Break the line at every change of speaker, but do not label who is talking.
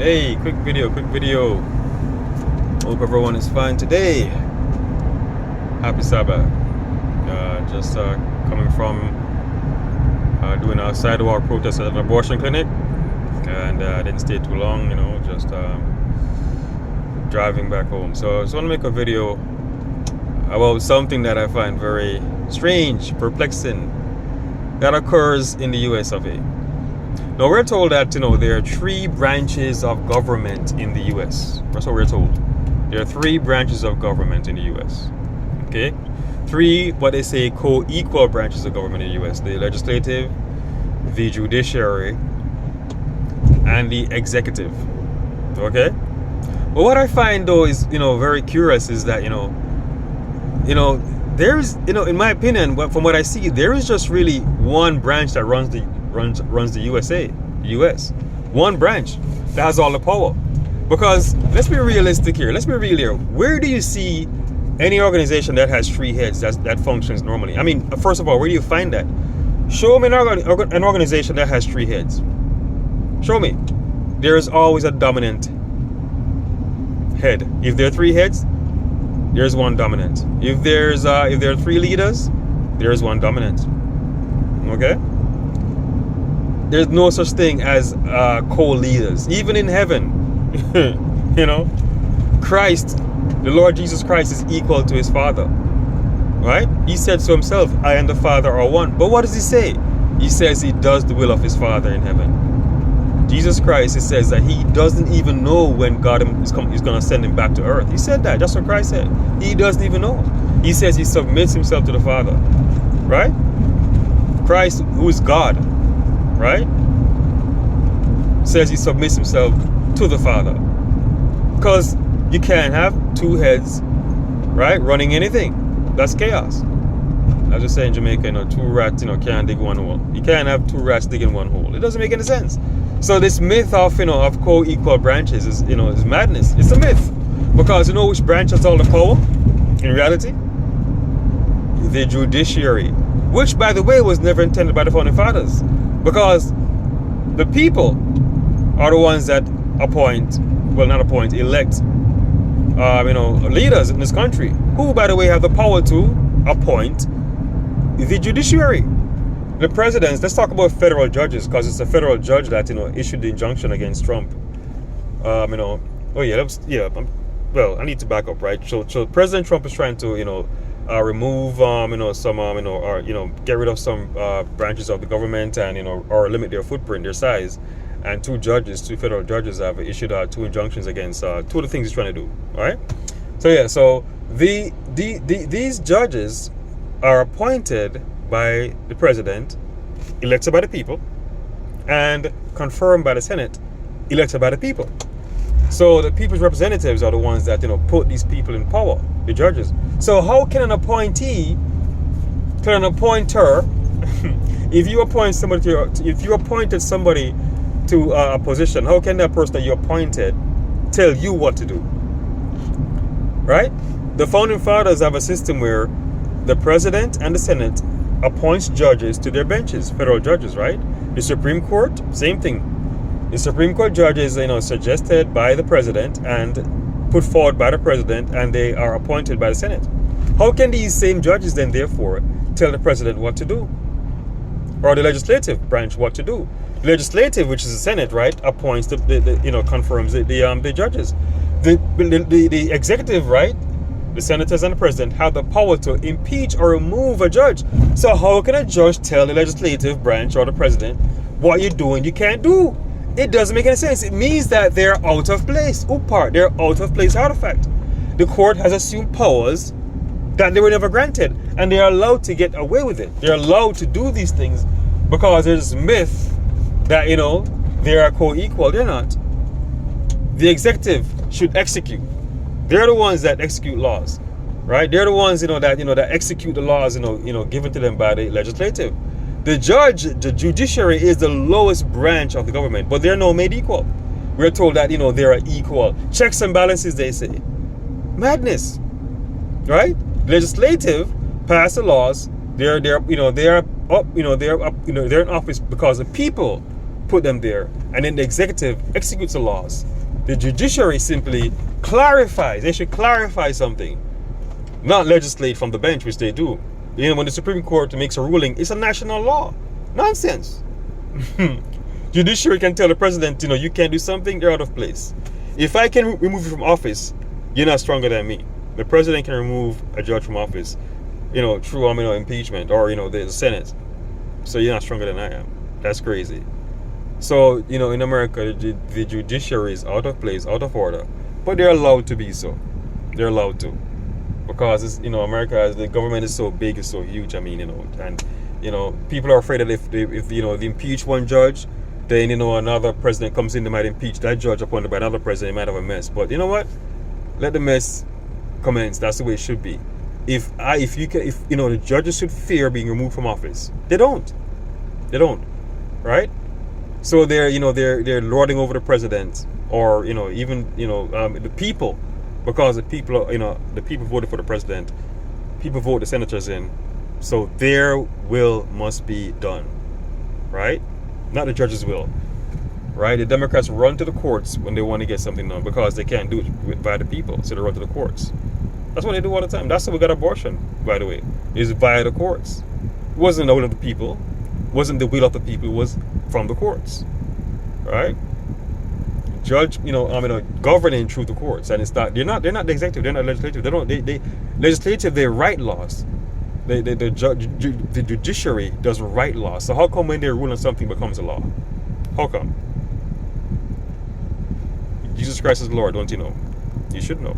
Hey, quick video. Hope everyone is fine today. Happy Sabbath. Just coming from doing a sidewalk protest at an abortion clinic, and I didn't stay too long, just driving back home. So I just want to make a video about something that I find very strange, perplexing, that occurs in the US of A. Now we're told that there are three branches of government in the US. That's what we're told. There are three branches of government in the US. Okay? Three, what they say, co-equal branches of government in the US. The legislative, the judiciary, and the executive. Okay? But what I find though is, very curious is that, there's, in my opinion, from what I see, there is just really one branch that runs the US. One branch that has all the power. Because let's be realistic here. Let's be real here. Where do you see any organization that has three heads that functions normally? I mean, first of all, where do you find that? Show me an organization that has three heads. Show me. There is always a dominant head. If there are three heads, there's one dominant. If there are three leaders, there's one dominant. Okay? There's no such thing as co-leaders. Even in heaven, Christ, the Lord Jesus Christ, is equal to his Father. Right? He said so himself, I and the Father are one. But what does he say? He says he does the will of his Father in heaven. Jesus Christ, it says that he doesn't even know when God is going to send him back to earth. He said that. That's what Christ said. He doesn't even know. He says he submits himself to the Father. Right? Christ, who is God, right, says he submits himself to the Father. Because you can't have two heads, right, running anything. That's chaos. I was just saying in Jamaica, two rats, can't dig one hole. You can't have two rats digging one hole. It doesn't make any sense. So this myth of of co-equal branches is is madness. It's a myth. Because which branch has all the power in reality? The judiciary. Which, by the way, was never intended by the founding fathers. Because the people are the ones that elect leaders in this country, who, by the way, have the power to appoint the judiciary. The presidents, let's talk about federal judges, because it's a federal judge that issued the injunction against Trump. I need to back up, right? So President Trump is trying to remove some get rid of some branches of the government and or limit their footprint, their size. And two federal judges have issued two injunctions against two of the things he's trying to do. All right. So these judges are appointed by the president, elected by the people, and confirmed by the Senate, elected by the people. So the people's representatives are the ones that put these people in power, the judges. So how can an appointer, if you appointed somebody to a position, how can that person that you appointed tell you what to do? Right? The founding fathers have a system where the president and the Senate appoints judges to their benches, federal judges, right? The Supreme Court, same thing. The Supreme Court judges, suggested by the president and put forward by the president, and they are appointed by the Senate. How can these same judges then, therefore, tell the president what to do? Or the legislative branch what to do? The legislative, which is the Senate, right, appoints confirms the judges. The executive, right, the senators and the president have the power to impeach or remove a judge. So how can a judge tell the legislative branch or the president what you're doing you can't do? It doesn't make any sense. It means that they're out of place. They're out of place artifact. The court has assumed powers that they were never granted, and they are allowed to get away with it. They're allowed to do these things because there's myth that they are co-equal. They're not. The executive should execute. They're the ones that execute laws, right? They're the ones that execute the laws given to them by the legislative. The judiciary is the lowest branch of the government, but they're now made equal. We're told that they are equal. Checks and balances, they say. Madness, right? Legislative pass the laws. They're in office because the people put them there, and then the executive executes the laws. The judiciary simply clarifies. They should clarify something, not legislate from the bench, which they do. You know, when the Supreme Court makes a ruling, it's a national law. Nonsense. Judiciary can tell the president, you know, you can't do something, they're out of place. If I can remove you from office, you're not stronger than me. The president can remove a judge from office, you know, through impeachment, or, you know, the Senate. So you're not stronger than I am. That's crazy. So, you know, in America, the judiciary is out of place, out of order, but they're allowed to be so. They're allowed to, because it's, you know, America, the government is so big, it's so huge. I mean, you know, and you know, people are afraid that if you know, they impeach one judge, then, you know, another president comes in, they might impeach that judge appointed by another president. They might have a mess. But you know what? Let the mess commence. That's the way it should be. If you know, the judges should fear being removed from office. They don't, right? So they're lording over the president, or, you know, even, you know, the people, because the people, you know, the people voted for the president, people vote the senators in, so their will must be done, right? Not the judges' will, right? The Democrats run to the courts when they want to get something done because they can't do it by the people, so they run to the courts. That's what they do all the time. That's how we got abortion, by the way, is via the courts. It wasn't the will of the people, it wasn't the will of the people, it was from the courts, right? Judge, you know, governing through the courts, and it's not. They're not the executive. They're not legislative. They legislative. They write laws. The judiciary doesn't write laws. So how come when they rule on something becomes a law? How come? Jesus Christ is Lord, don't you know? You should know.